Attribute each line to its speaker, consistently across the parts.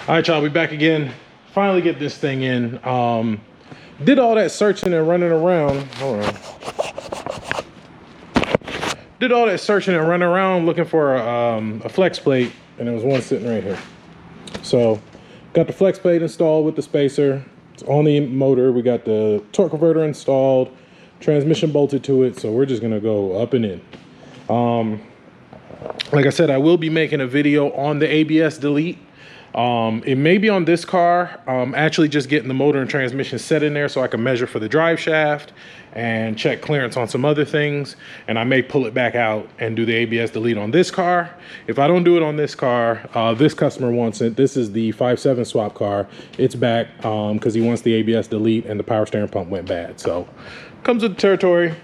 Speaker 1: All right, y'all, we back again. Finally get this thing in. Did all that searching and running around. Hold on. Did all that searching and running around looking for a flex plate, and there was one sitting right here. So got the flex plate installed with the spacer. It's on the motor. We got the torque converter installed, transmission bolted to it. So we're just gonna go up and in. Like I said, I will be making a video on the ABS delete. It may be on this car. Actually just getting the motor and transmission set in there so I can measure for the drive shaft and check clearance on some other things. And I may pull it back out and do the ABS delete on this car. If I don't do it on this car, this customer wants it. This is the 5.7 swap car. It's back because he wants the ABS delete and the power steering pump went bad. So comes with the territory.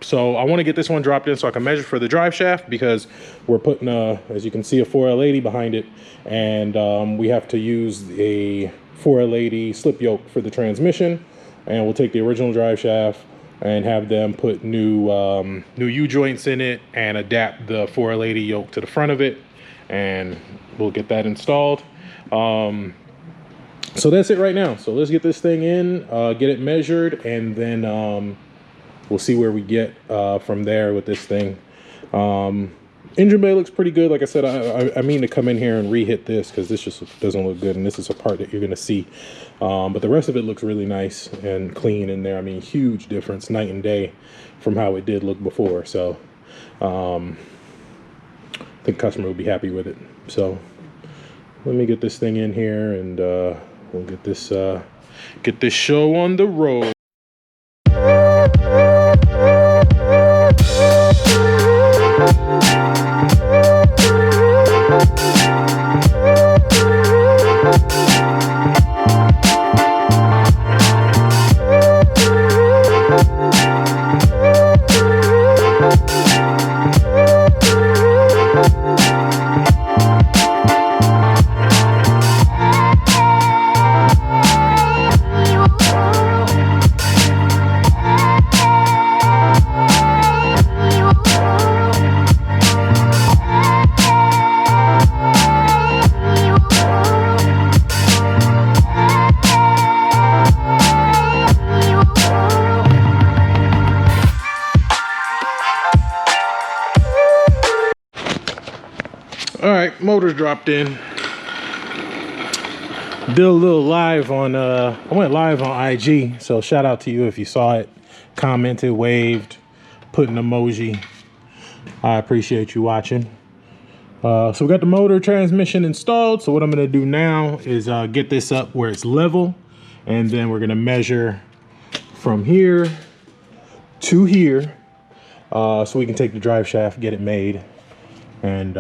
Speaker 1: So I want to get this one dropped in so I can measure for the drive shaft, because we're putting as you can see, a 4L80 behind it, and we have to use a 4L80 slip yoke for the transmission. And we'll take the original drive shaft and have them put new U-joints in it and adapt the 4L80 yoke to the front of it, and we'll get that installed. So that's it right now. So let's get this thing in, get it measured, and then we'll see where we get from there with this thing. Engine bay looks pretty good. Like I said, I mean to come in here and re-hit this because this just doesn't look good, and this is a part that you're gonna see. But the rest of it looks really nice and clean in there. I mean, huge difference, night and day from how it did look before. So I think customer will be happy with it. So let me get this thing in here, and we'll get this show on the road. All right, motor's dropped in. Did a little live on, I went live on IG, so shout out to you if you saw it, commented, waved, put an emoji. I appreciate you watching. So we got the motor transmission installed. So what I'm gonna do now is get this up where it's level, and then we're gonna measure from here to here, so we can take the drive shaft, get it made, and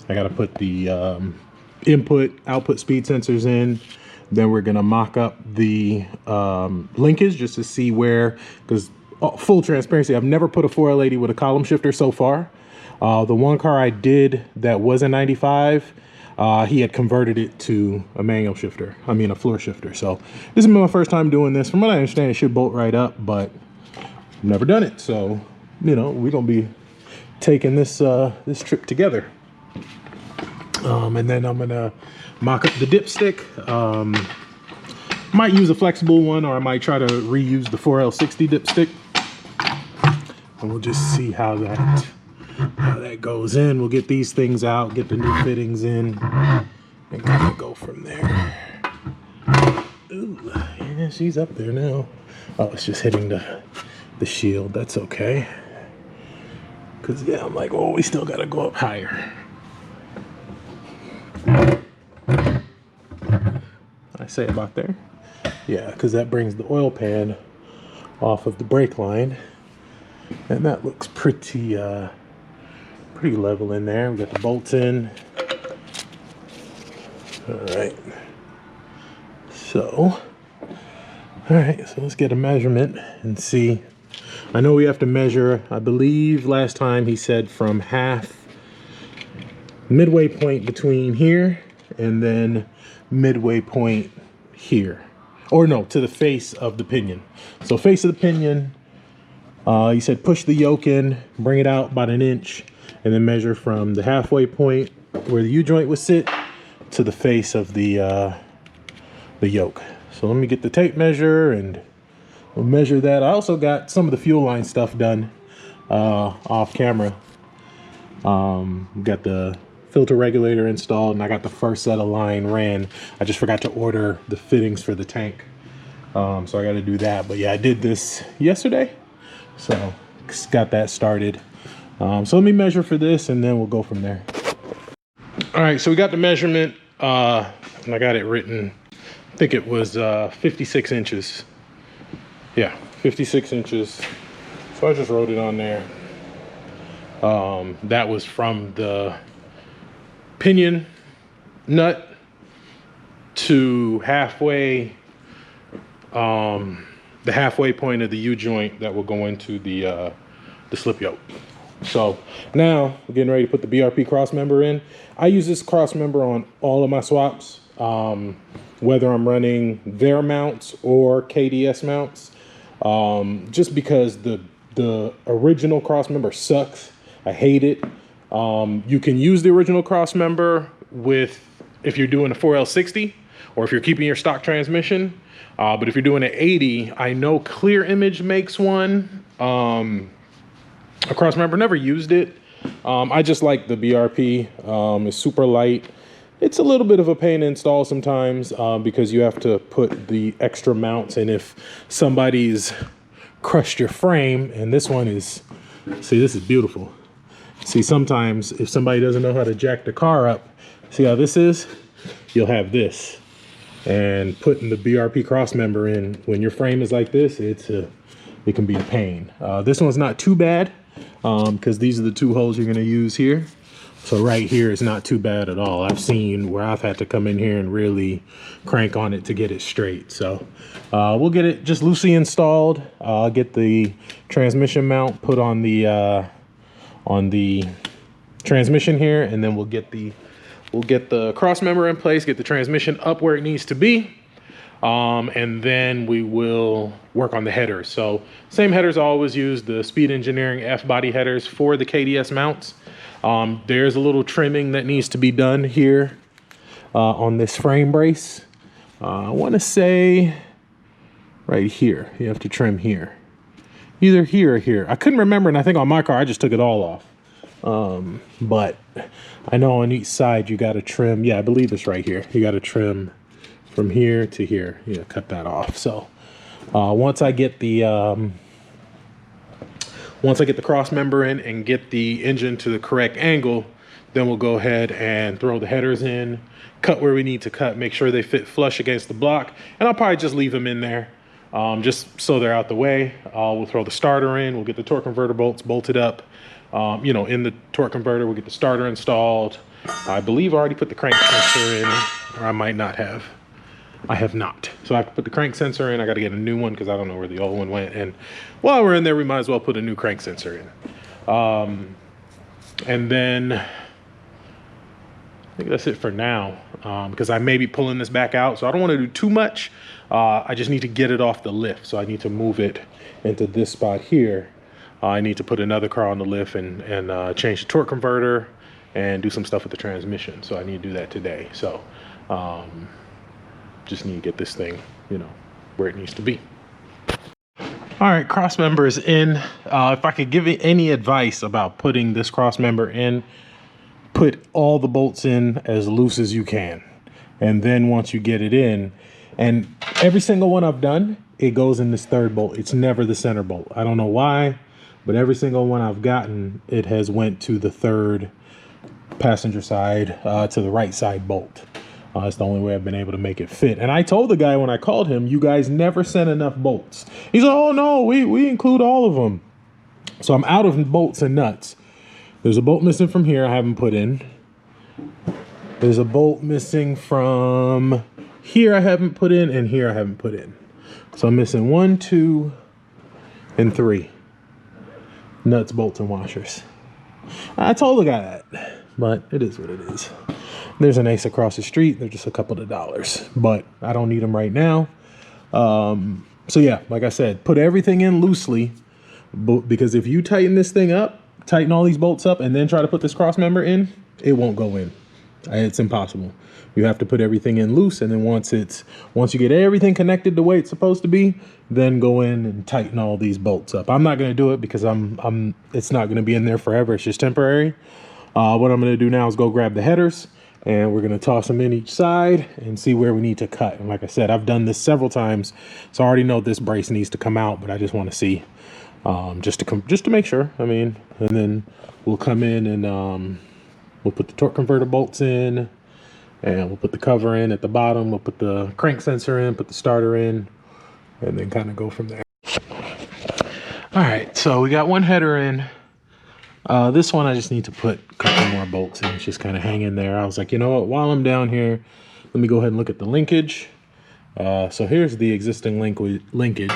Speaker 1: I gotta put the input, output speed sensors in. Then we're gonna mock up the linkage just to see where, because full transparency, I've never put a 4L80 with a column shifter so far. The one car I did that was a 95, he had converted it to a manual shifter, a floor shifter. So this is my first time doing this. From what I understand, it should bolt right up, but I've never done it. So, you know, we're gonna be taking this this trip together. And then I'm gonna mock up the dipstick. Might use a flexible one, or I might try to reuse the 4L60 dipstick, and we'll just see how that goes in. We'll get these things out, get the new fittings in, and kind of go from there. Ooh, yeah, she's up there now. Oh, it's just hitting the shield. That's okay. Cause yeah, I'm like, oh, we still gotta go up higher. I say about there. Yeah, because that brings the oil pan off of the brake line, and that looks pretty pretty level in there. We got the bolts in. All right, so let's get a measurement and see. I know we have to measure, I believe last time he said from midway point between here and then midway point here, or no, to the face of the pinion. So face of the pinion, he said push the yoke in, bring it out about 1 inch, and then measure from the halfway point where the U-joint would sit to the face of the yoke. So let me get the tape measure and we'll measure that. I also got some of the fuel line stuff done off camera. Got the filter regulator installed and I got the first set of line ran. I just forgot to order the fittings for the tank. So I got to do that. But yeah, I did this yesterday. So got that started. So let me measure for this and then we'll go from there. All right, so we got the measurement and I got it written. I think it was 56 inches. Yeah, 56 inches. So I just wrote it on there. That was from the pinion nut to halfway, the halfway point of the U-joint that will go into the slip yoke. So now we're getting ready to put the BRP Crossmember in. I use this Crossmember on all of my swaps, whether I'm running their mounts or KDS mounts, just because the original Crossmember sucks. I hate it. You can use the original Crossmember if you're doing a 4L60 or if you're keeping your stock transmission. But if you're doing an 80, I know Clear Image makes one. A Crossmember, never used it. I just like the BRP. It's super light. It's a little bit of a pain to install sometimes because you have to put the extra mounts in if somebody's crushed your frame. And this one is, see, this is beautiful. See, sometimes if somebody doesn't know how to jack the car up, see how this is? You'll have this. And putting the BRP Crossmember in when your frame is like this, it can be a pain. This one's not too bad because these are the two holes you're going to use here. So right here is not too bad at all. I've seen where I've had to come in here and really crank on it to get it straight. So we'll get it just loosely installed. I'll get the transmission mount put on the transmission here, and then we'll get the Crossmember in place, get the transmission up where it needs to be, and then we will work on the headers. So same headers I always use, the Speed Engineering F-body headers for the KDS mounts. There's a little trimming that needs to be done here on this frame brace. I want to say right here. You have to trim here. Either here or here. I couldn't remember, and I think on my car I just took it all off. But I know on each side you got to trim. Yeah, I believe it's right here. You got to trim from here to here. Yeah, cut that off. So once I get the Crossmember in and get the engine to the correct angle, then we'll go ahead and throw the headers in, cut where we need to cut, make sure they fit flush against the block, and I'll probably just leave them in there just so they're out the way. We'll throw the starter in, we'll get the torque converter bolts bolted up, in the torque converter. We'll get the starter installed. I believe I already put the crank sensor in, or I might not have. I have not. So I have to put the crank sensor in. I got to get a new one because I don't know where the old one went. And while we're in there, we might as well put a new crank sensor in. And then I think that's it for now because I may be pulling this back out. So I don't want to do too much. I just need to get it off the lift. So I need to move it into this spot here. I need to put another car on the lift and change the torque converter and do some stuff with the transmission. So I need to do that today. So just need to get this thing, where it needs to be. All right, Crossmember is in. If I could give you any advice about putting this Crossmember in, put all the bolts in as loose as you can. And then once you get it in, and every single one I've done, it goes in this third bolt. It's never the center bolt. I don't know why, but every single one I've gotten, it has went to the third passenger side, to the right side bolt. It's the only way I've been able to make it fit. And I told the guy when I called him, you guys never sent enough bolts. He's like, oh no, we include all of them. So I'm out of bolts and nuts. There's a bolt missing from here I haven't put in. There's a bolt missing from here I haven't put in, and here I haven't put in. So I'm missing 1, 2, and 3 nuts, bolts, and washers. I told the guy that, but it is what it is. There's an Ace across the street. They're just a couple of dollars, but I don't need them right now. So yeah, like I said, put everything in loosely, because if you tighten this thing up, tighten all these bolts up, and then try to put this Crossmember in, it won't go in. It's impossible. You have to put everything in loose, and then once you get everything connected the way it's supposed to be, then go in and tighten all these bolts up. I'm not going to do it because it's not going to be in there forever. It's just temporary. What I'm going to do now is go grab the headers, and we're going to toss them in each side and see where we need to cut. And like I said, I've done this several times, so I already know this brace needs to come out, but I just want to see, just to make sure. I mean, and then we'll come in and we'll put the torque converter bolts in, and we'll put the cover in at the bottom. We'll put the crank sensor in, put the starter in, and then kind of go from there. All right, so we got one header in. This one I just need to put a couple more bolts in. It's just kind of hanging there. I was like, you know what, while I'm down here, let me go ahead and look at the linkage. So here's the existing linkage.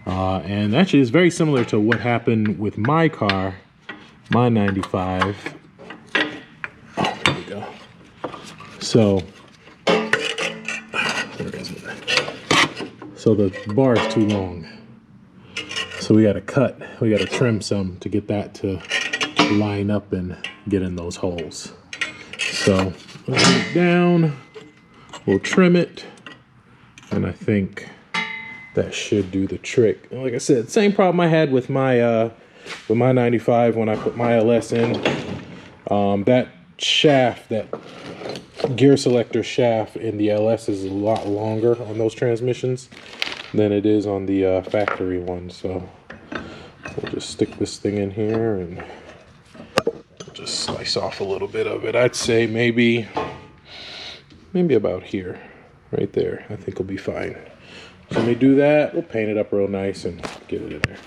Speaker 1: And actually it's very similar to what happened with my car, my 95. Oh, there we go. So, so the bar is too long. So we got to trim some to get that to line up and get in those holes. So we'll put it down, we'll trim it, and I think that should do the trick. And like I said, same problem I had with my 95 when I put my LS in. That shaft, that gear selector shaft in the LS is a lot longer on those transmissions than it is on the factory one. So we'll just stick this thing in here and just slice off a little bit of it. I'd say maybe about here, right there. I think will be fine. So let me do that. We'll paint it up real nice and get it in there.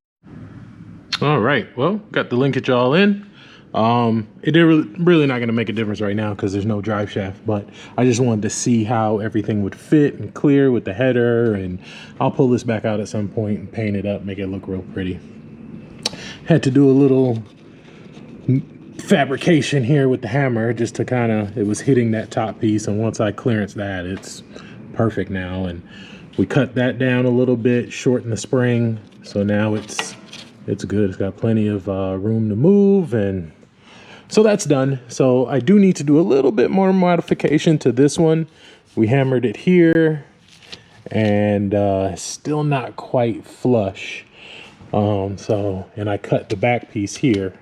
Speaker 1: All right, well, got the linkage all in. It really not going to make a difference right now because there's no drive shaft, but I just wanted to see how everything would fit and clear with the header, and I'll pull this back out at some point and paint it up, make it look real pretty. Had to do a little fabrication here with the hammer just to it was hitting that top piece, and once I clearance that, it's perfect now. And we cut that down a little bit, shorten the spring, so now it's good. It's got plenty of room to move, and so that's done. So I do need to do a little bit more modification to this one. We hammered it here, and still not quite flush. And I cut the back piece here.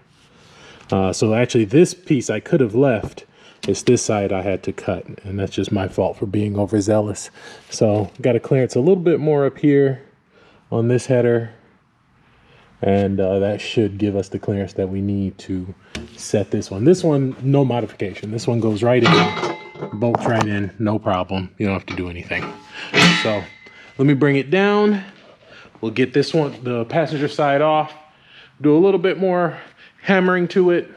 Speaker 1: So actually this piece I could have left. It's this side I had to cut, and that's just my fault for being overzealous. So got to clearance a little bit more up here on this header, and that should give us the clearance that we need to set this one. This one, no modification. This one goes right in, bolts right in, no problem. You don't have to do anything. So let me bring it down. We'll get this one, the passenger side, off, do a little bit more hammering to it,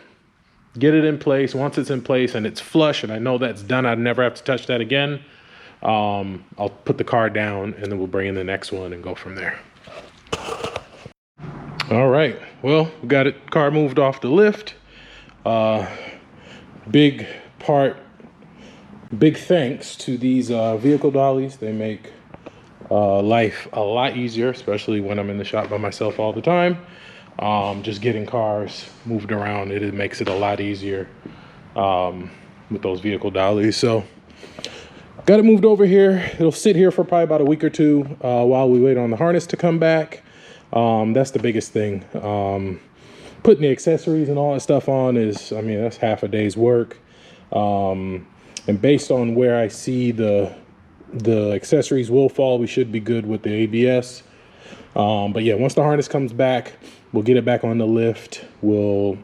Speaker 1: get it in place. Once it's in place and it's flush and I know that's done, I'd never have to touch that again, I'll put the car down, and then we'll bring in the next one and go from there. All right, well, we got it, car moved off the lift. Big thanks to these vehicle dollies. They make life a lot easier, especially when I'm in the shop by myself all the time. Just getting cars moved around, it makes it a lot easier with those vehicle dollies. So got it moved over here. It'll sit here for probably about a week or two while we wait on the harness to come back. That's the biggest thing. Putting the accessories and all that stuff on is, I mean, that's half a day's work. And based on where I see the accessories will fall, we should be good with the ABS. But yeah, once the harness comes back, we'll get it back on the lift. We'll,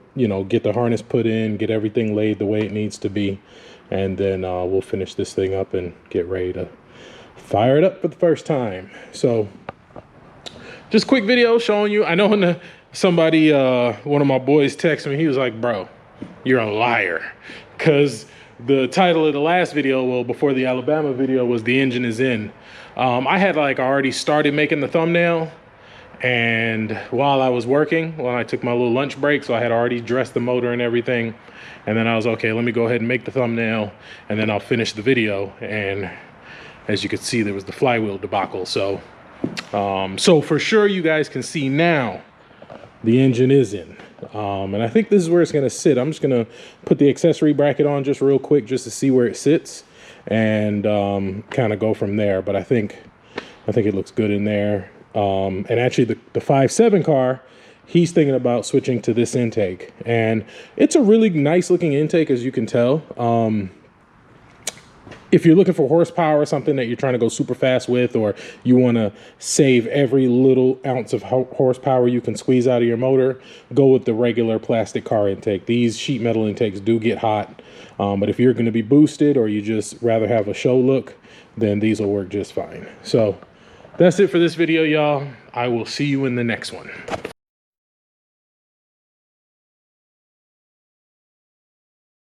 Speaker 1: get the harness put in, get everything laid the way it needs to be. And then we'll finish this thing up and get ready to fire it up for the first time. So just quick video showing you. I know when somebody, one of my boys texted me, he was like, bro, you're a liar. Because the title of the last video, well, before the Alabama video, was "The Engine Is In." I had already started making the thumbnail, and while I was working, when I took my little lunch break, so I had already dressed the motor and everything, and then I was okay, let me go ahead and make the thumbnail, and then I'll finish the video. And as you can see, there was the flywheel debacle. So so for sure you guys can see now the engine is in. And I think this is where it's going to sit. I'm just going to put the accessory bracket on just real quick just to see where it sits and kind of go from there. But I think it looks good in there. And actually the 5.7 car, he's thinking about switching to this intake, and it's a really nice looking intake, as you can tell. If you're looking for horsepower or something that you're trying to go super fast with, or you want to save every little ounce of horsepower you can squeeze out of your motor, go with the regular plastic car intake. These sheet metal intakes do get hot, but if you're going to be boosted or you just rather have a show look, then these will work just fine. So that's it for this video, y'all. I will see you in the next one.